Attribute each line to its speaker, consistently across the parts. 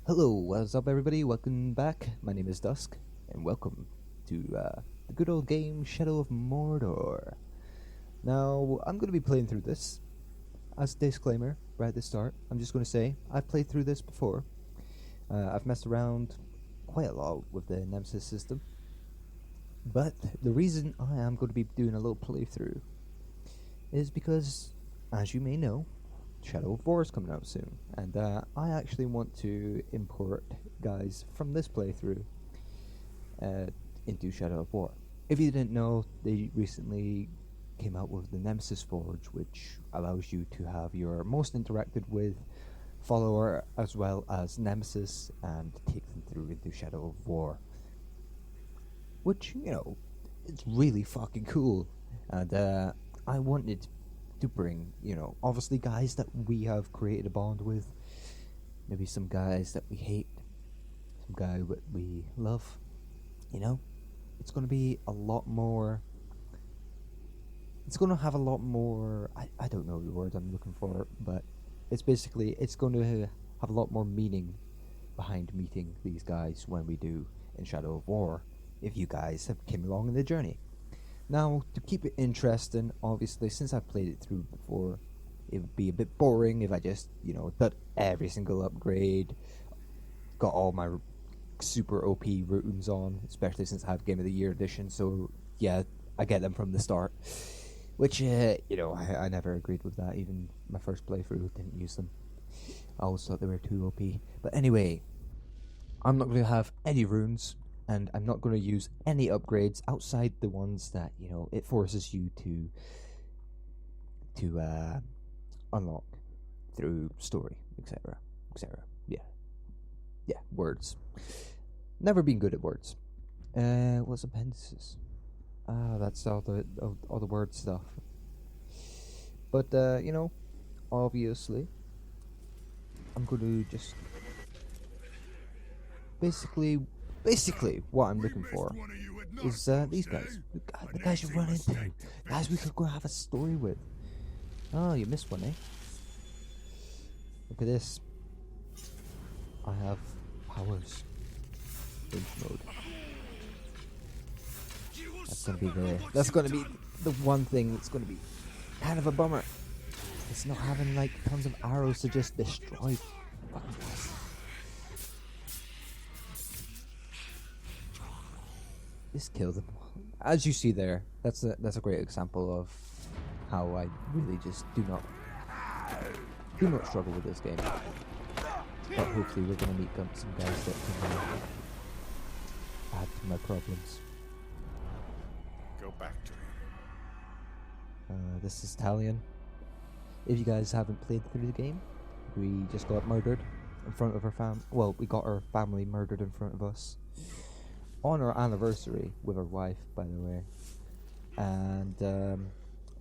Speaker 1: Hello, what's up, everybody? Welcome back. My name is Dusk, and welcome to the good old game Shadow of Mordor. Now, I'm going to be playing through this. As a disclaimer, right at the start, I'm just going to say I've played through this before. I've messed around quite a lot with the Nemesis system, but the reason I am going to be doing a little playthrough is because, as you may know, Shadow of War is coming out soon, and I actually want to import guys from this playthrough into Shadow of War. If you didn't know, they recently came out with the Nemesis Forge, which allows you to have your most interacted with follower as well as Nemesis and take them through into Shadow of War. Which, it's really fucking cool. And I wanted to bring, obviously guys that we have created a bond with, maybe some guys that we hate, some guy that we love, it's going to be a lot more, it's going to have a lot more, I don't know the word I'm looking for, but it's going to have a lot more meaning behind meeting these guys when we do in Shadow of War, if you guys have came along in the journey. Now, to keep it interesting, obviously, since I've played it through before, it would be a bit boring if I just, did every single upgrade, got all my super OP runes on, especially since I have Game of the Year edition, so, yeah, I get them from the start. Which, I never agreed with that, even my first playthrough didn't use them. I always thought they were too OP. But anyway, I'm not going to have any runes, and I'm not going to use any upgrades outside the ones that, it forces you to unlock through story, etc., etc. Yeah, words. Never been good at words. What's appendices? That's all the word stuff. But obviously, I'm going to just basically what I'm looking for is these guys. The guys you run into. Guys we could go have a story with. Oh, you missed one, eh? Look at this. I have powers. Bench mode. That's gonna be the one thing that's gonna be kind of a bummer. It's not having like tons of arrows to just destroy fucking guys. Just kill them. As you see there, that's a great example of how I really just do not struggle with this game. But hopefully we're gonna meet some guys that can add to my problems.
Speaker 2: Go back to him.
Speaker 1: This is Talion. If you guys haven't played through the game, we just got murdered in front of our we got our family murdered in front of us on our anniversary with our wife, by the way, and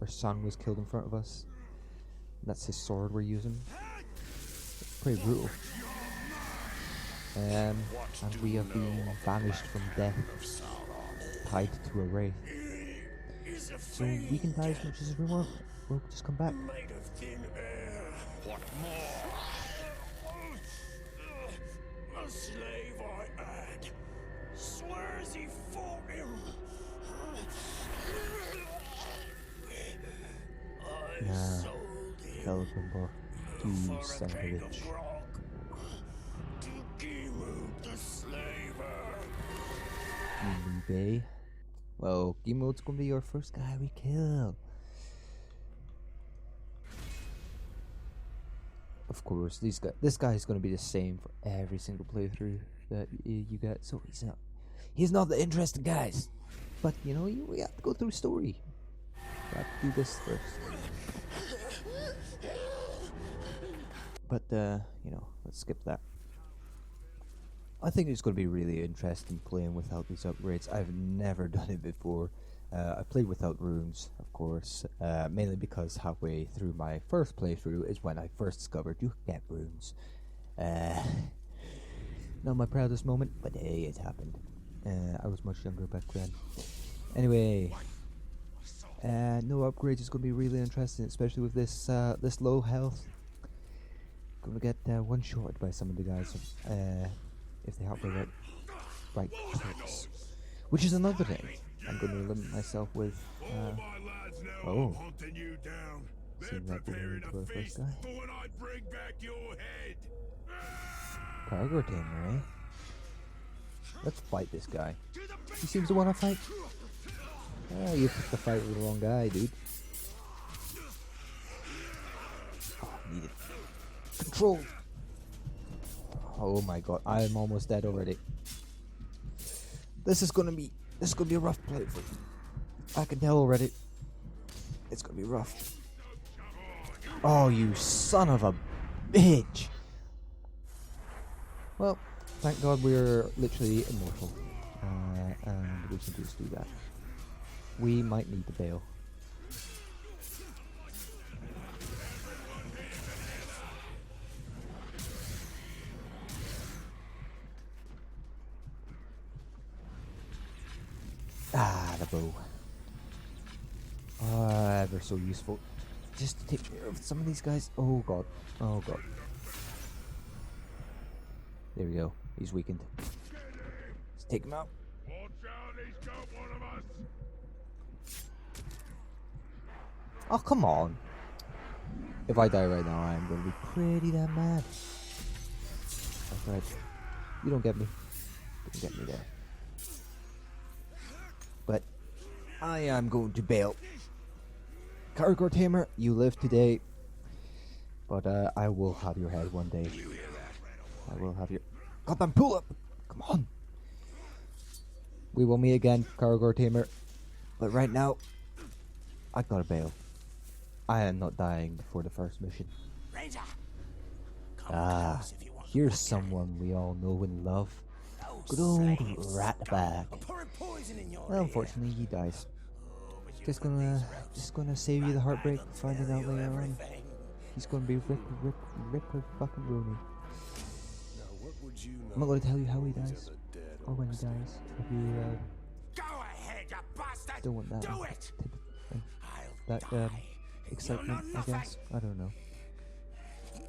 Speaker 1: our son was killed in front of us. That's his sword we're using. It's pretty brutal. And we have been banished from death, tied to a wraith. So we can die as much as we want. We'll just come back.
Speaker 2: Made of thin air. What more? A slave I had. Swears he fought him. I sold him.
Speaker 1: Celebrate to Sandwich.
Speaker 2: To Gimu the slaver.
Speaker 1: Bay. Well, Gimo's gonna be your first guy we kill. Of course, this guy is gonna be the same for every single playthrough that you get. So he's not the interesting guys. But we have to go through story. We have to do this first. But let's skip that. I think it's going to be really interesting playing without these upgrades. I've never done it before. I played without runes, of course, mainly because halfway through my first playthrough is when I first discovered you get runes. Not my proudest moment, but hey, it happened. I was much younger back then. Anyway, no upgrades is going to be really interesting, especially with this low health. gonna get one-shotted by some of the guys if they have the right clicks. Which is another thing. I'm gonna limit myself with.
Speaker 2: All my lads know
Speaker 1: Oh.
Speaker 2: I'm hunting you down. They're
Speaker 1: Seeing that going
Speaker 2: preparing
Speaker 1: into
Speaker 2: a
Speaker 1: our first
Speaker 2: feast
Speaker 1: guy.
Speaker 2: for when I bring back your head.
Speaker 1: Cargo tamer, eh? Let's fight this guy. He seems to want to fight. Ah, you picked the fight with the wrong guy, dude. Oh, I need it. Control! Oh my god, I am almost dead already. This is gonna be a rough play for me. I can tell already. It's gonna be rough. Oh, you son of a bitch! Well, thank God we're literally immortal. And we can just do that. We might need to bail. Ah, the bow. Ever so useful. Just to take care of some of these guys. Oh god. Oh god. There we go. He's weakened. Let's take him out.
Speaker 2: Watch out, he's got one of us.
Speaker 1: Oh, come on. If I die right now, I'm going to be pretty damn mad. That's right. You don't get me. Don't get me there. But I am going to bail. Caragor Tamer, you live today. But I will have your head one day. I will have your... Goddamn, pull up! Come on! We will meet again, Caragor Tamer. But right now, I gotta bail. I am not dying before the first mission.
Speaker 3: Ranger,
Speaker 1: Ah, here's someone we all know and love. Good old Ratbag. Well, unfortunately, he dies. Just gonna save you the heartbreak, finding out later on. He's gonna be Rip fucking Rooney. I'm not gonna tell you how he dies, or when he dies. If you
Speaker 3: go ahead, you bastard.
Speaker 1: don't want that,
Speaker 3: Do it.
Speaker 1: that excitement, I guess. I don't know.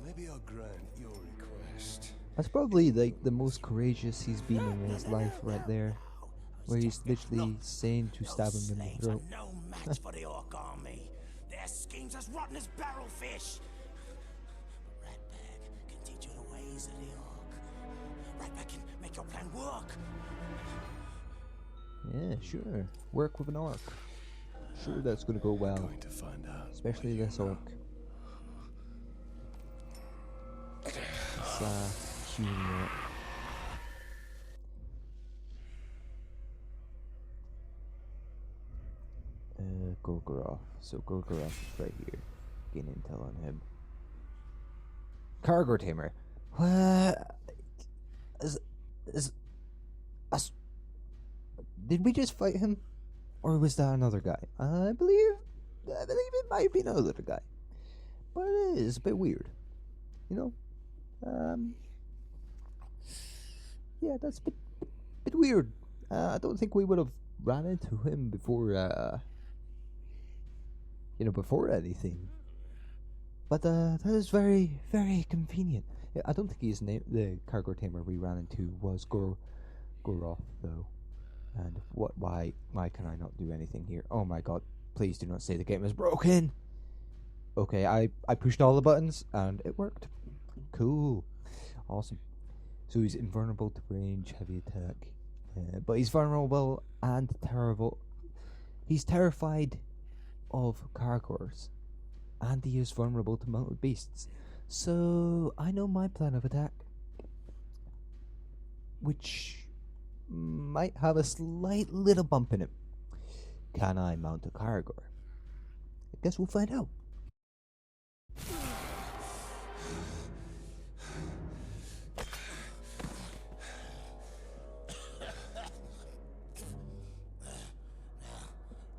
Speaker 2: Maybe I'll grant your request.
Speaker 1: That's probably like the most courageous he's been in his life, right there, where he's literally saying to stab him in the throat.
Speaker 3: No match for the orc army. Their schemes as rotten as barrelfish. Ratbag can teach you the ways of the orc. Ratbag can make your plan work.
Speaker 1: Yeah, sure. Work with an orc. Sure, that's gonna go well.
Speaker 2: Going to find out.
Speaker 1: Especially this orc. It's human orc. Gorgoroth. So Gorgoroth is right here. Gain intel on him. Cargo Tamer. What? Did we just fight him? Or was that another guy? I believe it might have been another guy. But it is a bit weird. You know? Yeah, that's a bit weird. I don't think we would have ran into him before, before anything. But that is very, very convenient. Yeah, I don't think his name, the Cargo Tamer we ran into, was Goroth, though. And why can I not do anything here? Oh my god, please do not say the game is broken! Okay, I pushed all the buttons, and it worked. Cool. Awesome. So he's invulnerable to range, heavy attack. But he's vulnerable and terrible. He's terrified of Caragors. And he is vulnerable to mounted beasts. So I know my plan of attack, which might have a slight little bump in it. Can I mount a Caragor? I guess we'll find out.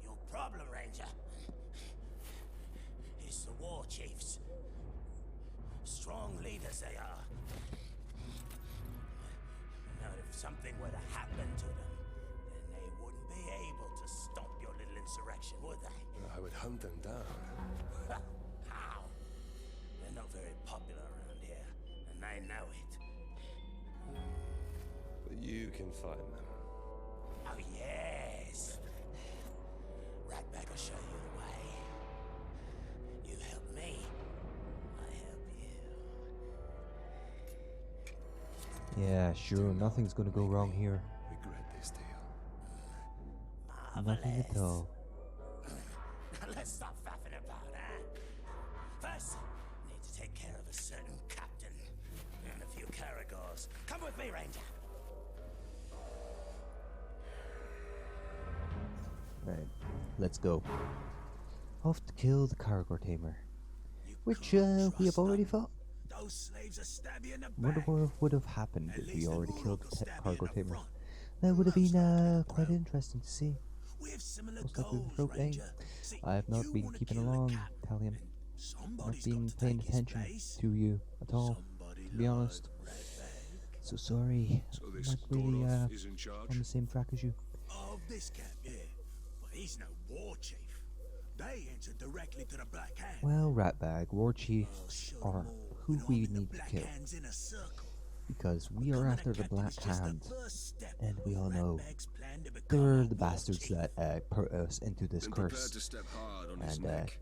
Speaker 3: Your problem, Ranger, is the war chiefs. Strong leaders they are. Now, if something were to happen to them, then they wouldn't be able to stop your little insurrection, would they?
Speaker 2: I would hunt them down.
Speaker 3: How? They're not very popular around here.
Speaker 4: you can find them.
Speaker 3: Oh, yes. Ratbag will show you the way. You help me, I help you.
Speaker 1: Yeah, sure, nothing's gonna go wrong here.
Speaker 4: Regret this deal.
Speaker 1: Nothing at all.
Speaker 3: Let's stop faffing about, huh? First, need to take care of a certain captain and a few caragors. Come with me, Ranger.
Speaker 1: Right, let's go. Off to kill the Caragor Tamer,
Speaker 3: You
Speaker 1: which
Speaker 3: can't
Speaker 1: we have
Speaker 3: trust
Speaker 1: already
Speaker 3: them.
Speaker 1: fought.
Speaker 3: Those slaves will stab you in the
Speaker 1: Wonder
Speaker 3: back.
Speaker 1: what would have happened
Speaker 3: At
Speaker 1: if we
Speaker 3: least the
Speaker 1: already
Speaker 3: Mordor
Speaker 1: killed
Speaker 3: will
Speaker 1: the
Speaker 3: stab you in
Speaker 1: Caragor
Speaker 3: the
Speaker 1: Tamer.
Speaker 3: front.
Speaker 1: That would have
Speaker 3: Most
Speaker 1: been
Speaker 3: don't get
Speaker 1: quite
Speaker 3: through.
Speaker 1: interesting to see.
Speaker 3: We have similar
Speaker 1: Most likely the
Speaker 3: goals,
Speaker 1: throat thing.
Speaker 3: Ranger. See,
Speaker 1: I have not
Speaker 3: you
Speaker 1: been
Speaker 3: wanna
Speaker 1: keeping
Speaker 3: kill the
Speaker 1: along,
Speaker 3: cap,
Speaker 1: Talion.
Speaker 3: and
Speaker 1: Not
Speaker 3: somebody's
Speaker 1: been
Speaker 3: got to
Speaker 1: paying
Speaker 3: take his
Speaker 1: attention
Speaker 3: place.
Speaker 1: to you at all,
Speaker 3: Somebody
Speaker 1: to be honest.
Speaker 3: like Ratbag.
Speaker 1: So sorry.
Speaker 2: So
Speaker 1: I'm
Speaker 2: this
Speaker 1: not really
Speaker 2: Goroth is in charge?
Speaker 1: on the same track as you.
Speaker 3: Of this camp, yeah. But he's no war chief. They answer directly to the Black Hand.
Speaker 1: Well, Ratbag, War
Speaker 3: I'll
Speaker 1: Chiefs
Speaker 3: show
Speaker 1: are
Speaker 3: them all
Speaker 1: who
Speaker 3: when I'm
Speaker 1: we
Speaker 3: in the
Speaker 1: need to
Speaker 3: Black
Speaker 1: kill.
Speaker 3: Hand's inner circle.
Speaker 1: Because we are
Speaker 3: Becoming a
Speaker 1: after the
Speaker 3: captain
Speaker 1: Black
Speaker 3: is just the
Speaker 1: Hand.
Speaker 3: first step
Speaker 1: And we all
Speaker 3: of
Speaker 1: know
Speaker 3: Ratbag's plan to become
Speaker 1: they're
Speaker 3: a
Speaker 1: the
Speaker 3: war
Speaker 1: bastards
Speaker 3: chief.
Speaker 1: that put us into this
Speaker 2: Been prepared
Speaker 1: curse.
Speaker 2: to step hard on his
Speaker 1: And
Speaker 2: neck.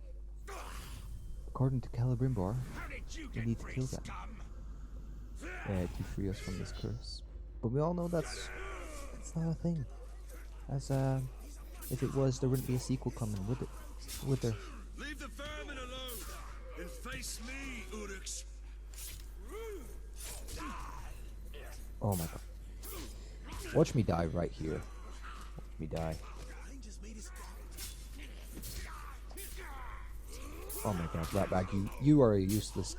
Speaker 1: according to Celebrimbor,
Speaker 2: How did you
Speaker 1: we
Speaker 2: get
Speaker 1: need to
Speaker 2: free,
Speaker 1: kill them
Speaker 2: scum?
Speaker 1: to free us from this curse. But we all know that's not a thing. As if it was, there wouldn't be a sequel coming, would it? Would there?
Speaker 2: Leave the vermin alone and face me, Uruks.
Speaker 1: Oh my god! Watch me die right here. Watch me die.
Speaker 3: Rangers meet his
Speaker 1: Oh my god, Ratbag, you are a useless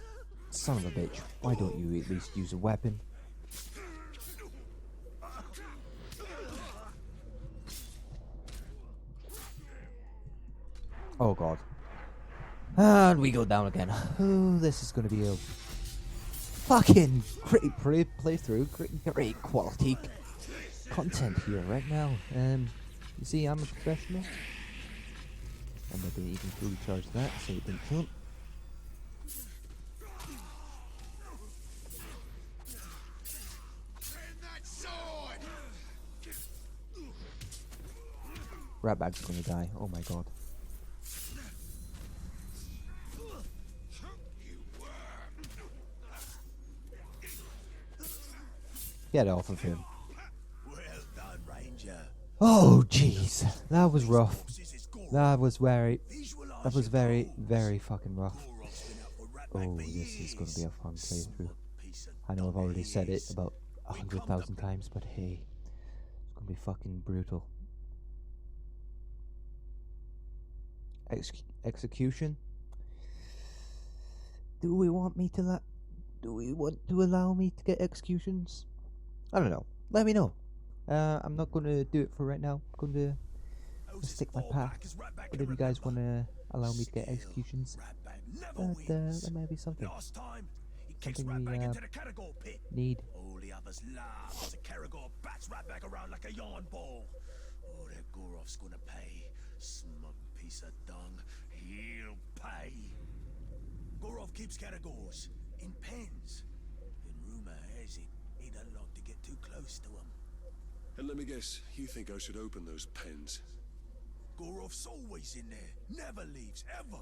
Speaker 1: son of a bitch. Why don't you at least use a weapon? Oh god. And we go down again. Oh, this is gonna be a fucking great playthrough. Great quality content here right now. You see, I'm a professional. And I didn't even fully charge that, so it didn't kill him. Ratbag's gonna die. Oh my god. Get off of him.
Speaker 3: well done, Ranger.
Speaker 1: Oh jeez, that was rough.
Speaker 3: This is Goroth.
Speaker 1: That was very
Speaker 3: Visualize your goals.
Speaker 1: very fucking rough.
Speaker 3: Goroth's been out for Ratbag
Speaker 1: Oh,
Speaker 3: for
Speaker 1: this is gonna be a
Speaker 3: years.
Speaker 1: fun playthrough.
Speaker 3: Smug piece of
Speaker 1: I know I've
Speaker 3: dung
Speaker 1: already
Speaker 3: he
Speaker 1: said it
Speaker 3: is.
Speaker 1: about
Speaker 3: We
Speaker 1: 100,000
Speaker 3: come to-
Speaker 1: times, but hey, it's gonna be fucking brutal. Execution? Do we want me to Do we want to allow me to get executions? I don't know. Let me know. I'm not gonna do it for right now. I'm going
Speaker 3: How's
Speaker 1: to
Speaker 3: his
Speaker 1: stick my
Speaker 3: fallback
Speaker 1: path.
Speaker 3: as Ratbag
Speaker 1: But
Speaker 3: can
Speaker 1: if you guys
Speaker 3: remember?
Speaker 1: wanna allow me to get
Speaker 3: Still,
Speaker 1: executions,
Speaker 3: Ratbag never
Speaker 1: that
Speaker 3: wins.
Speaker 1: that might be something.
Speaker 3: Last time, he kicks
Speaker 1: Something we
Speaker 3: Ratbag into the Caragor pit.
Speaker 1: need.
Speaker 3: All the others laugh as the Caragor bats Ratbag around like a yarn ball. Oh, that Goroth's gonna pay. Smug piece of dung. He'll pay. Goroth keeps Caragors in pens. And rumor has it he doesn't like to get too close to them.
Speaker 2: And let me guess, you think I should open those pens?
Speaker 3: Goroth's always in there. Never leaves, ever.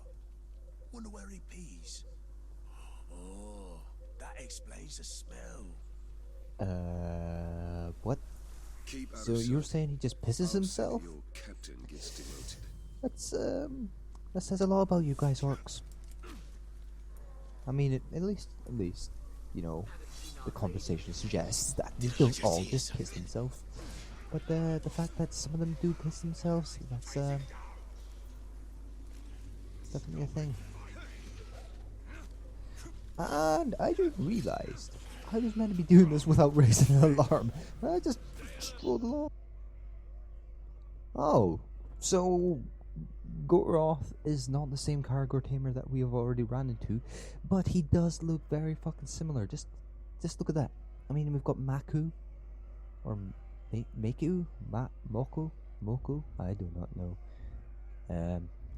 Speaker 3: Wonder where he pees. Oh, that explains the smell.
Speaker 1: What?
Speaker 2: Keep out
Speaker 1: So
Speaker 2: of
Speaker 1: you're
Speaker 2: sight.
Speaker 1: saying he just
Speaker 2: I'll
Speaker 1: pisses
Speaker 2: say
Speaker 1: himself?
Speaker 2: Your captain gets demoted.
Speaker 1: That says a lot about you guys, orcs. I mean, at least, you know, the conversation suggests that they don't all just piss themselves. But the fact that some of them do piss themselves, that's definitely a thing. And I just realised I was meant to be doing this without raising an alarm. I just strolled along. Oh, so Goroth is not the same Caragor tamer that we have already ran into, but he does look very fucking similar. Just look at that. I mean, we've got Maku, or Meku, Moku. I do not know.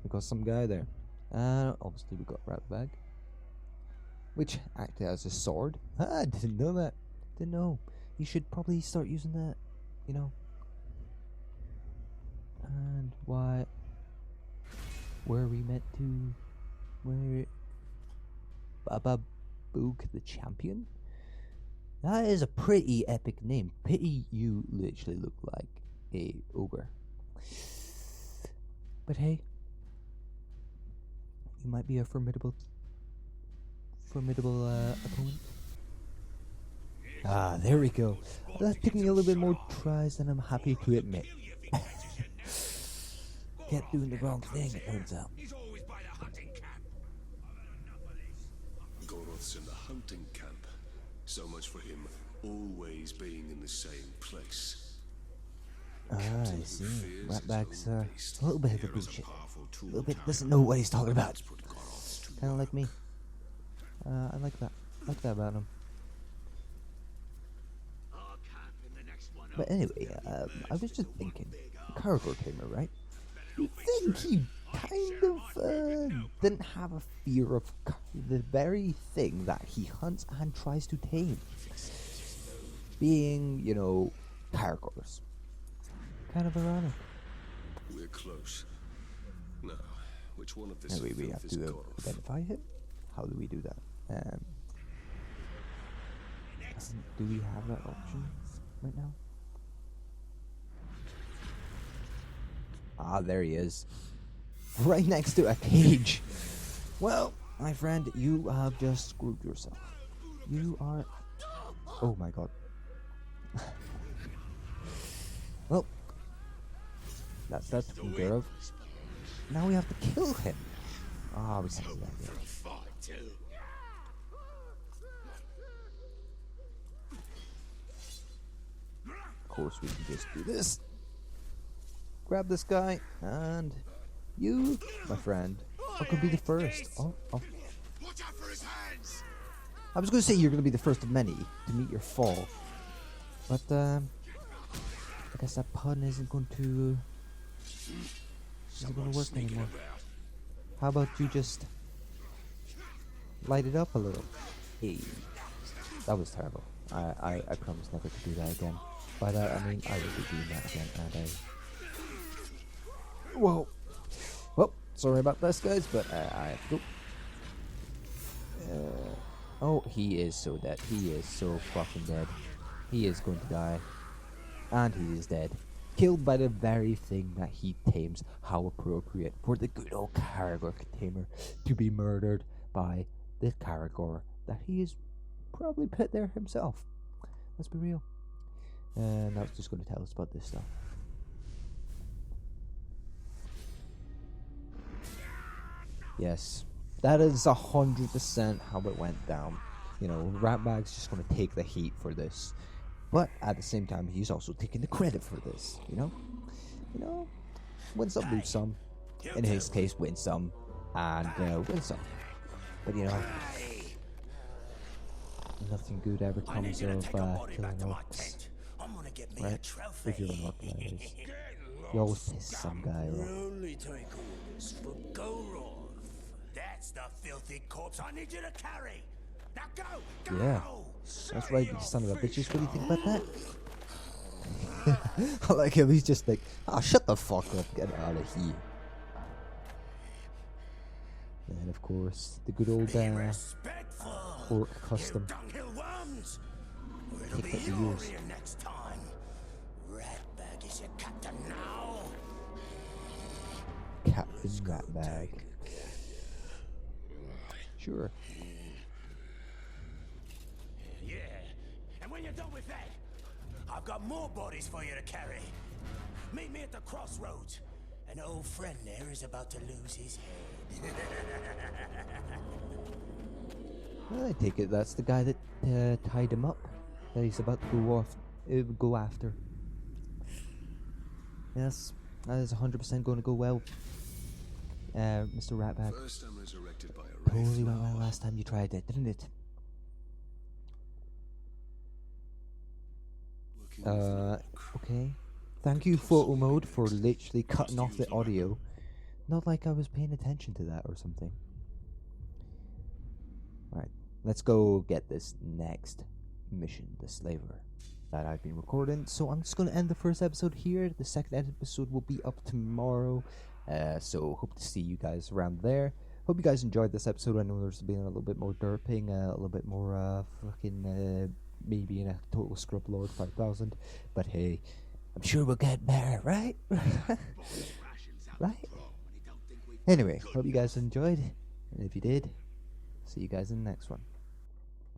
Speaker 1: We've got some guy there. Obviously we got Ratbag, which acted as a sword. I didn't know that. Didn't know. you should probably start using that, you know. And where are we meant to? Where? Baba Boog the Champion? That is a pretty epic name. Pity you literally look like a ogre. But hey, you might be a formidable opponent. Ah, there we go. That took me a little bit more tries than I'm happy to admit. Kept doing the wrong thing, it turns out.
Speaker 3: He's always by the hunting camp. I've had enough of this.
Speaker 4: Goroth's in the hunting camp. So much for him always being in the same place.
Speaker 1: Ah, I see. Ratbag's a little bit of a bullshit. A little bit doesn't know what he's talking about. Kind of like me. I like that. I like that about him. But anyway, I was just thinking, Caragor Tamer, right? You think he kind of didn't have a fear of the very thing that he hunts and tries to tame? Being, you know, Caragors. Kind of ironic.
Speaker 4: We're close. Now, which one of this
Speaker 1: Anyway, we have
Speaker 4: filth is
Speaker 1: to
Speaker 4: Goroth?
Speaker 1: identify him. How do we do that? Do we have that option right now? Ah, there he is. Right next to a cage. Well, my friend, you have just screwed yourself. You are... Oh my god. Well, that's that taken care of. Now we have to kill him. Ah, we can't do that yet. Of course, we can just do this. Grab this guy, and you, my friend, are going to be the first. Oh.
Speaker 3: Watch out for his hands.
Speaker 1: I was going to say you're going to be the first of many to meet your fall, but I guess that pun isn't going to work anymore. How about you just light it up a little? Hey, that was terrible. I promise never to do that again. By that I mean I will be doing that again, and I. Whoa. Well, sorry about this, guys, but I have to go. Oh, he is so dead. He is so fucking dead. He is going to die. And he is dead. Killed by the very thing that he tames. How appropriate for the good old Caragor tamer to be murdered by the Caragor that he is probably put there himself. Let's be real. And now it's just going to tell us about this stuff. Yes, that is 100% how it went down. You know, Ratbag's just going to take the heat for this. But at the same time, he's also taking the credit for this, you know? You know, win some, lose some. In his case, win some and win some. But you know, nothing good ever comes of killing orcs. Right? If you're an orc, that is. You always piss some guy off.
Speaker 3: Only take orders for Goroth. That's the filthy corpse I need you to carry. Now go!
Speaker 1: Yeah, that's right, you son of a bitches. What do you think about that? I like him, he's just like, oh, shut the fuck up, get out of here. And of course, the good old orc custom. Take that to yours.
Speaker 3: Next time. Ratbag is your captain now.
Speaker 1: Captain Ratbag. Sure.
Speaker 3: Yeah, and when you're done with that, I've got more bodies for you to carry. Meet me at the crossroads. An old friend there is about to lose his head.
Speaker 1: Well, I take it that's the guy that tied him up. That he's about to go after. Yes, that is 100% going to go well. Mr. Ratbag.
Speaker 4: First I'm resurrected by a
Speaker 1: Totally went well last time you tried it, didn't it? Okay. Thank you, photo mode, for literally cutting off the audio. Not like I was paying attention to that or something. Alright, let's go get this next mission, the slaver. that I've been recording. So I'm just going to end the first episode here. The second episode will be up tomorrow. So hope to see you guys around there. Hope you guys enjoyed this episode. I know there's been a little bit more derping, a little bit more maybe in a total scrub lord 5000. But hey, I'm sure we'll get better, right? Right? Anyway, hope you guys enjoyed. And if you did, see you guys in the next one.